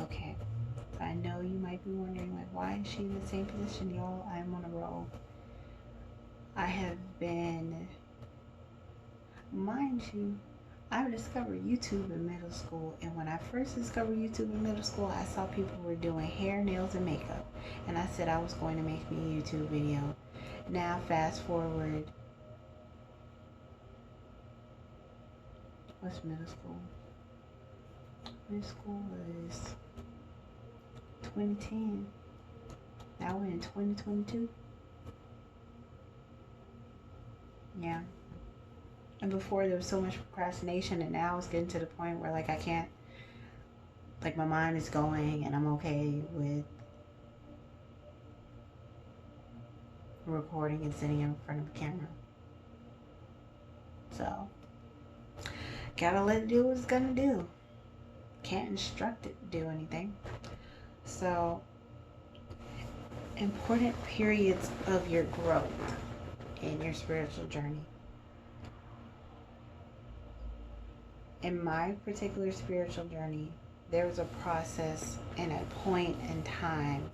Okay. I know you might be wondering, like, why is she in the same position, y'all? I'm on a roll. I have been, mind you, I discovered YouTube in middle school, and when I first discovered YouTube in middle school, I saw people were doing hair, nails, and makeup, and I said I was going to make me a YouTube video. Now, fast forward, what's middle school? Middle school was 2010. Now we're in 2022. Yeah. And before there was so much procrastination, and now it's getting to the point where like I can't, like my mind is going, and I'm okay with recording and sitting in front of a camera. So gotta let it do what it's gonna do. Can't instruct it to do anything. So important periods of your growth in your spiritual journey. In my particular spiritual journey, there was a process and a point in time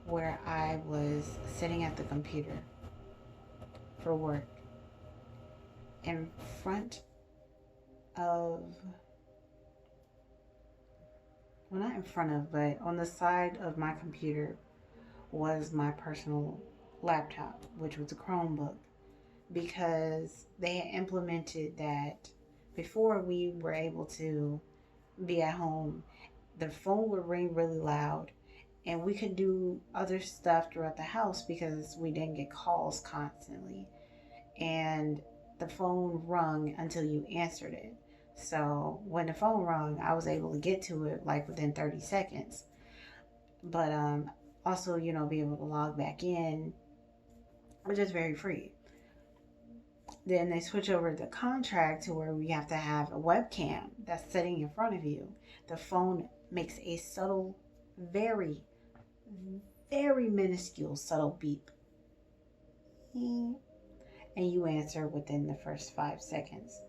where I was sitting at the computer for work in front of, well, not in front of, but on the side of my computer was my personal laptop, which was a Chromebook, because they had implemented that before we were able to be at home, the phone would ring really loud and we could do other stuff throughout the house because we didn't get calls constantly. And the phone rung until you answered it. So when the phone rung, I was able to get to it like within 30 seconds. But also, be able to log back in, which is very free. Then they switch over the contract to where we have to have a webcam that's sitting in front of you. The phone makes a subtle, very, very minuscule, subtle beep. And you answer within the first 5 seconds.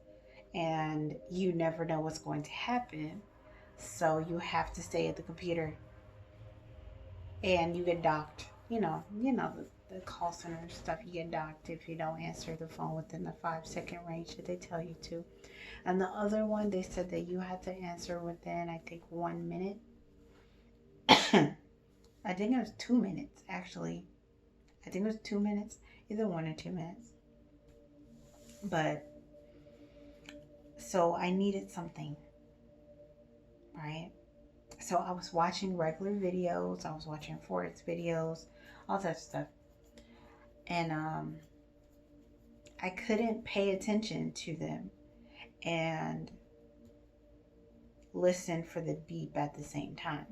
And you never know what's going to happen. So you have to stay at the computer and you get docked. The call center stuff, you get docked if you don't answer the phone within the 5 second range that they tell you to. And the other one, they said that you had to answer within, I think, 1 minute. I think it was 2 minutes, actually. I think it was 2 minutes, either 1 or 2 minutes. But so I needed something, right? So I was watching regular videos, I was watching Forex videos, all that stuff. And I couldn't pay attention to them and listen for the beep at the same time.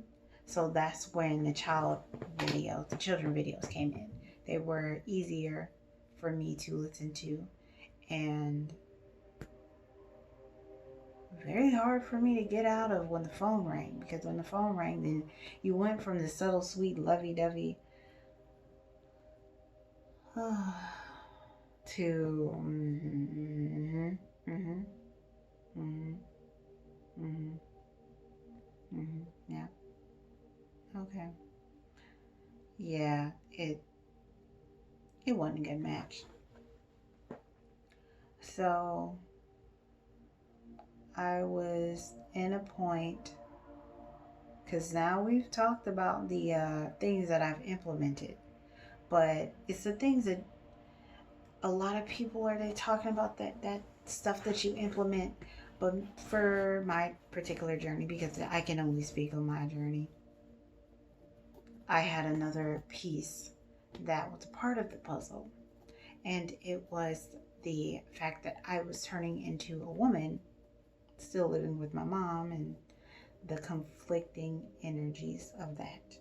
So that's when the children videos came in. They were easier for me to listen to and very hard for me to get out of when the phone rang, because when the phone rang, then you went from the subtle, sweet, lovey-dovey to yeah, okay, yeah, it wasn't a good match. So I was in a point, because now we've talked about the things that I've implemented, but it's the things that a lot of people are they talking about, that stuff that you implement. But for my particular journey, because I can only speak on my journey, I had another piece that was a part of the puzzle, and it was the fact that I was turning into a woman, still living with my mom, and the conflicting energies of that.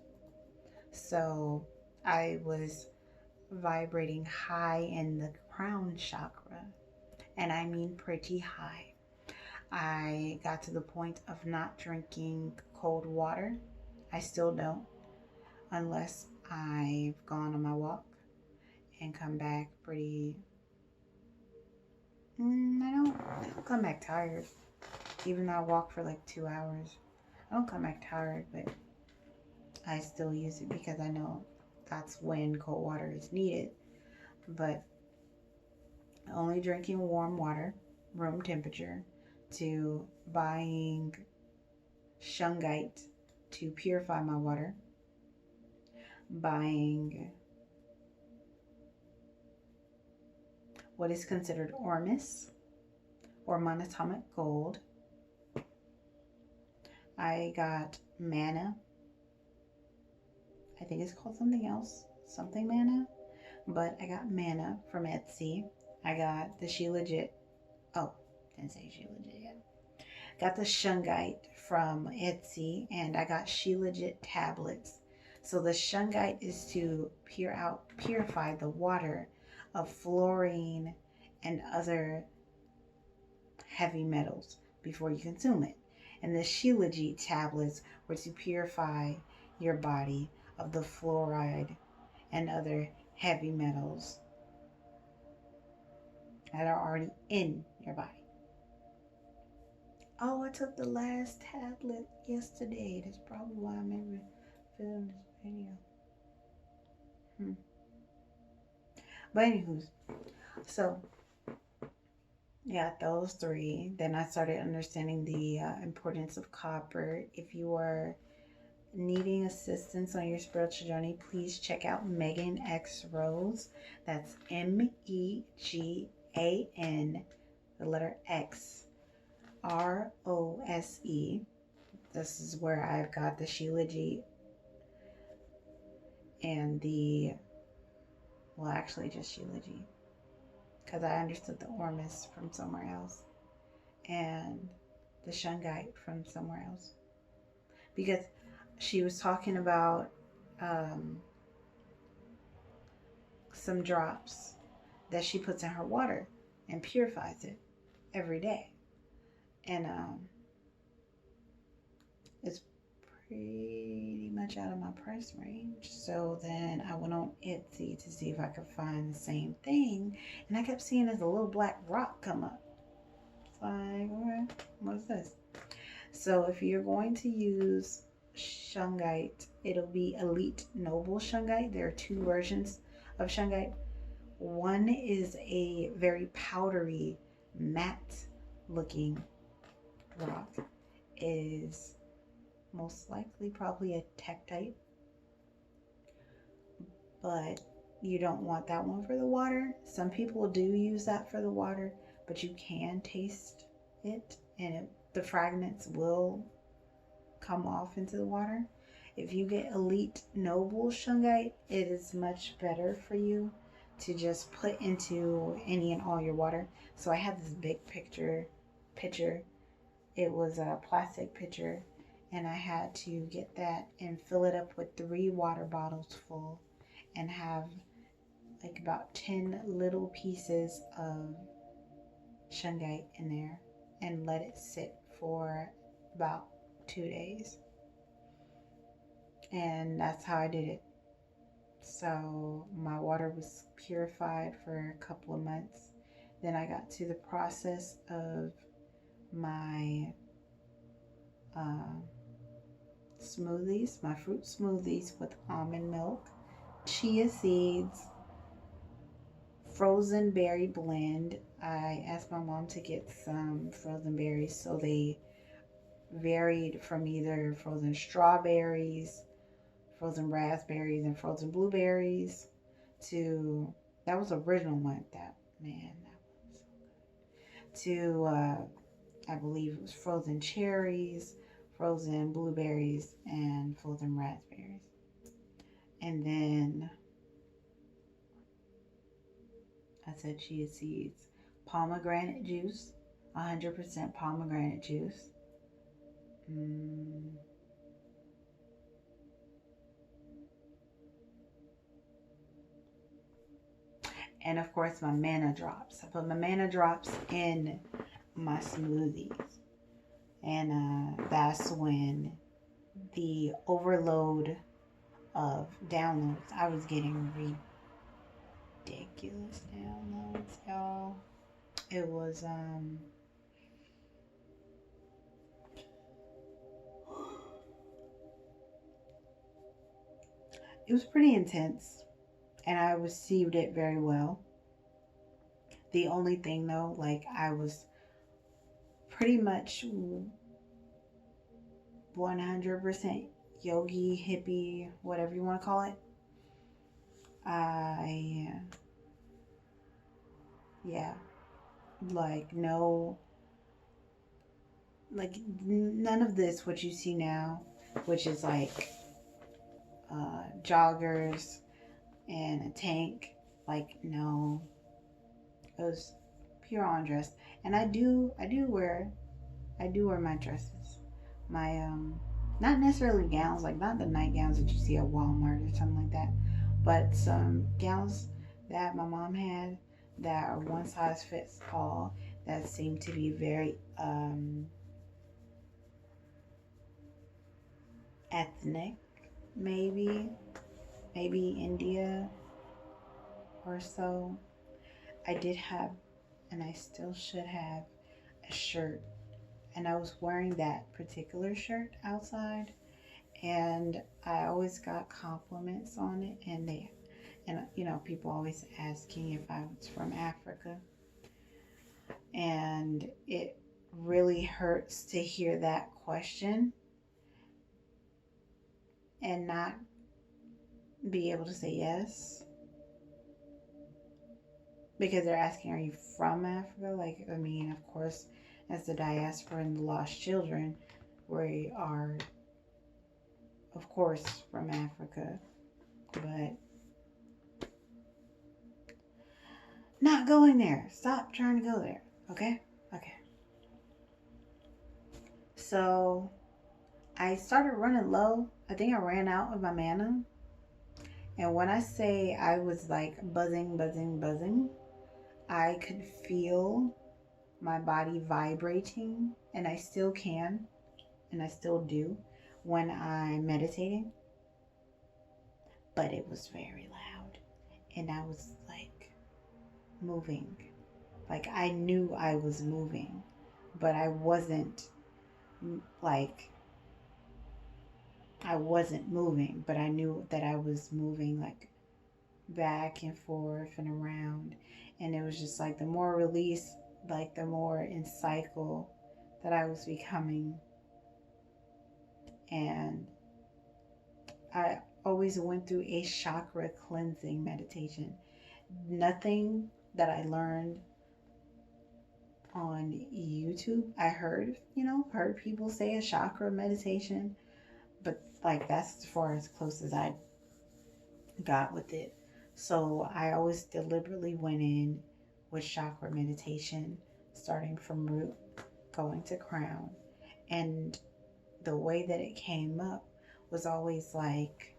So I was vibrating high in the crown chakra, and I mean pretty high. I got to the point of not drinking cold water. I still don't, unless I've gone on my walk and come back pretty. I don't come back tired, even though I walk for like 2 hours. I don't come back tired, but I still use it because I know that's when cold water is needed. But only drinking warm water, room temperature, to buying shungite to purify my water, buying what is considered ormus or monatomic gold. I got manna. I think it's called something else, something manna, but I got manna from Etsy. I got the Shilajit. Oh, didn't say Shilajit yet. Got the shungite from Etsy, and I got Shilajit tablets. So the shungite is to purify the water of fluorine and other heavy metals before you consume it. And the Shilajit tablets were to purify your body of the fluoride and other heavy metals that are already in your body. Oh, I took the last tablet yesterday. That's probably why I'm able to film this video. But anywho, so yeah, those three. Then I started understanding the importance of copper. If you are needing assistance on your spiritual journey, please check out Megan X Rose. That's MEGAN, the letter X, ROSE. This is where I've got the Shilajit and the, well, actually just Shilajit, because I understood the ormus from somewhere else and the shungite from somewhere else, because she was talking about some drops that she puts in her water and purifies it every day, and it's pretty much out of my price range. So then I went on Etsy to see if I could find the same thing, and I kept seeing this little black rock come up. It's like, okay, what's this? So if you're going to use shungite, it'll be Elite Noble shungite. There are two versions of shungite. One is a very powdery, matte looking rock. It is most likely probably a tektite, but you don't want that one for the water. Some people do use that for the water, but you can taste it, and the fragments will come off into the water. If you get Elite Noble shungite, it is much better for you to just put into any and all your water. So I have this big pitcher. It was a plastic pitcher, and I had to get that and fill it up with 3 water bottles full and have like about 10 little pieces of shungite in there and let it sit for about 2 days. And that's how I did it. So my water was purified for a couple of months. Then I got to the process of my smoothies, my fruit smoothies with almond milk, chia seeds, frozen berry blend. I asked my mom to get some frozen berries, so they varied from either frozen strawberries, frozen raspberries, and frozen blueberries to, that was the original one, that was so good, to I believe it was frozen cherries, frozen blueberries, and frozen raspberries. And then I said chia seeds, pomegranate juice, 100% pomegranate juice. And of course my manna drops. I put my manna drops in my smoothies. And that's when the overload of downloads, I was getting ridiculous downloads, y'all. It was it was pretty intense, and I received it very well. The only thing though, like I was pretty much 100% yogi, hippie, whatever you want to call it. I, yeah, like no, like none of this, what you see now, which is like joggers and a tank. Like no, it was pure on dress. And I do wear my dresses, my not necessarily gowns, like not the nightgowns that you see at Walmart or something like that, but some gowns that my mom had that are one size fits all, that seem to be very ethnic, maybe India or so. I did have, and I still should have, a shirt, and I was wearing that particular shirt outside, and I always got compliments on it, and you know, people always asking if I was from Africa, and it really hurts to hear that question and not be able to say yes, because they're asking, are you from Africa? Like, I mean, of course, as the diaspora and the lost children, we are, of course, from Africa, but not going there. Stop trying to go there, okay? Okay. So, I started running low. I think I ran out of my mana. And when I say I was like buzzing, buzzing, buzzing, I could feel my body vibrating, and I still can, and I still do when I'm meditating. But it was very loud, and I was like moving. Like I knew I was moving, but like I wasn't moving, but I knew that I was moving, like back and forth and around. And it was just like the more release, like the more in cycle that I was becoming. And I always went through a chakra cleansing meditation. Nothing that I learned on YouTube, I heard people say a chakra meditation, but like that's as far as close as I got with it. So I always deliberately went in with chakra meditation, starting from root, going to crown. And the way that it came up was always like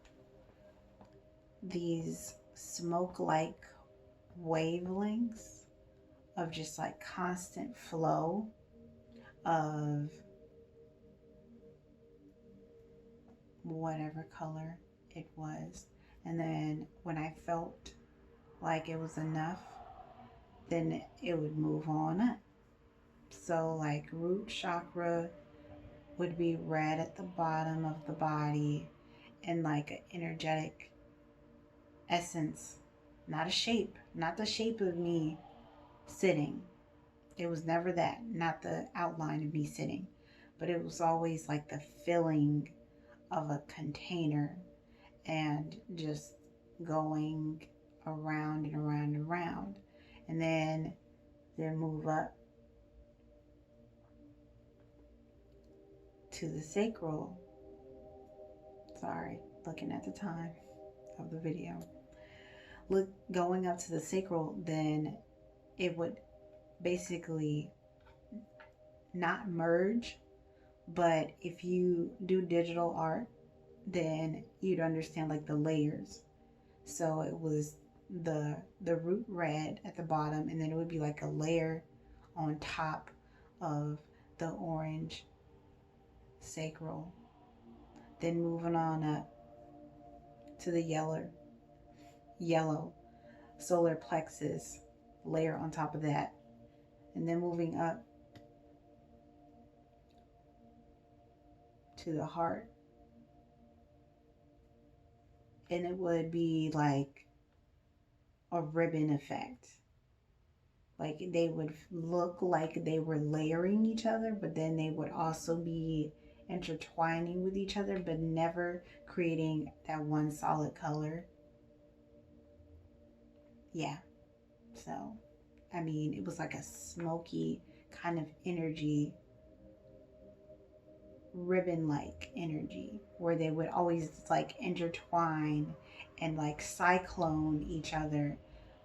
these smoke like wavelengths of just like constant flow of whatever color it was. And then when I felt like it was enough, then it would move on up. So, like, root chakra would be red at the bottom of the body, and like an energetic essence, not a shape, not the shape of me sitting. It was never that, not the outline of me sitting, but it was always like the filling of a container and just going around and around and around. And then move up to the sacral. Sorry, looking at the time of the video. Going up to the sacral, then it would basically not merge, but if you do digital art, then you'd understand like the layers. So it was the root red at the bottom, and then it would be like a layer on top of the orange sacral. Then moving on up to the yellow solar plexus layer on top of that, and then moving up to the heart. and it would be like a ribbon effect. Like they would look like they were layering each other, but then they would also be intertwining with each other, but never creating that one solid color. Yeah. So, I mean, it was like a smoky kind of energy, ribbon like energy, where they would always like intertwine and like cyclone each other,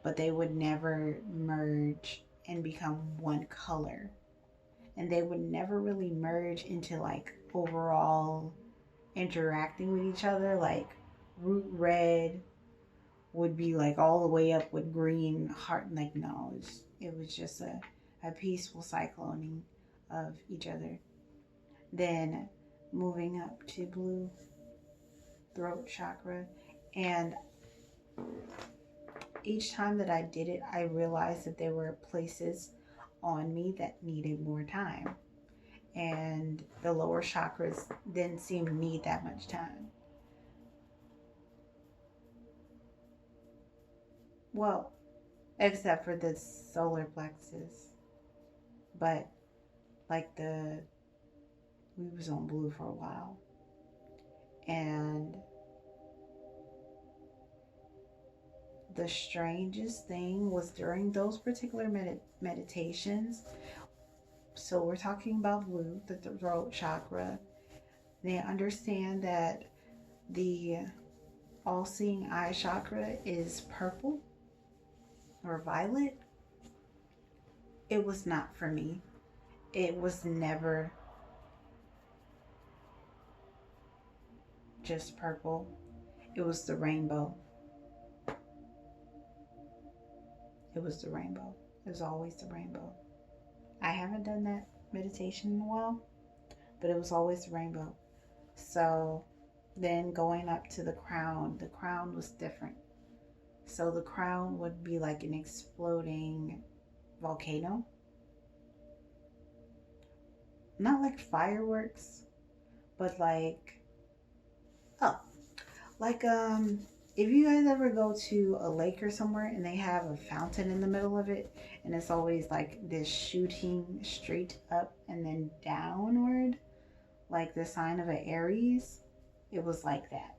but they would never merge and become one color. And they would never really merge into like overall interacting with each other. Like root red would be like all the way up with green heart. Like, no, it was just a peaceful cycloning of each other. Then moving up to blue throat chakra. And each time that I did it, I realized that there were places on me that needed more time. And the lower chakras didn't seem to need that much time. Well, except for the solar plexus. But like we was on blue for a while. And the strangest thing was during those particular meditations. So we're talking about blue, the throat chakra. They understand that the all seeing eye chakra is purple or violet. It was not for me. It was never just purple, it was the rainbow. It was the rainbow. It was always the rainbow. I haven't done that meditation in a while, but it was always the rainbow. So then going up to the crown was different. So the crown would be like an exploding volcano. Not like fireworks, but like, oh, like if you guys ever go to a lake or somewhere and they have a fountain in the middle of it, and it's always like this shooting straight up and then downward, like the sign of an Aries, it was like that.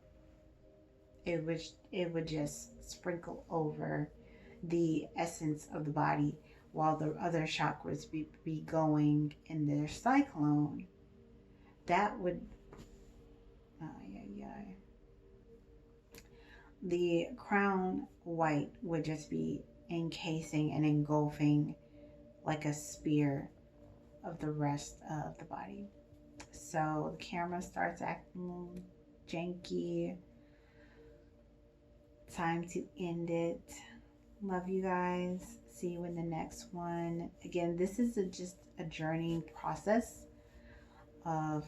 It would just sprinkle over the essence of the body while the other chakras be going in their cyclone. That would, yeah, yeah. The crown white would just be encasing and engulfing like a spear of the rest of the body. So the camera starts acting janky. Time to end it. Love you guys. See you in the next one. Again, this is just a journeying process of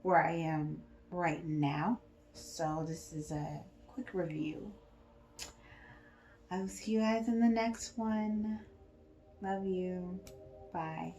where I am right now. So this is a quick review. I will see you guys in the next one. Love you. Bye.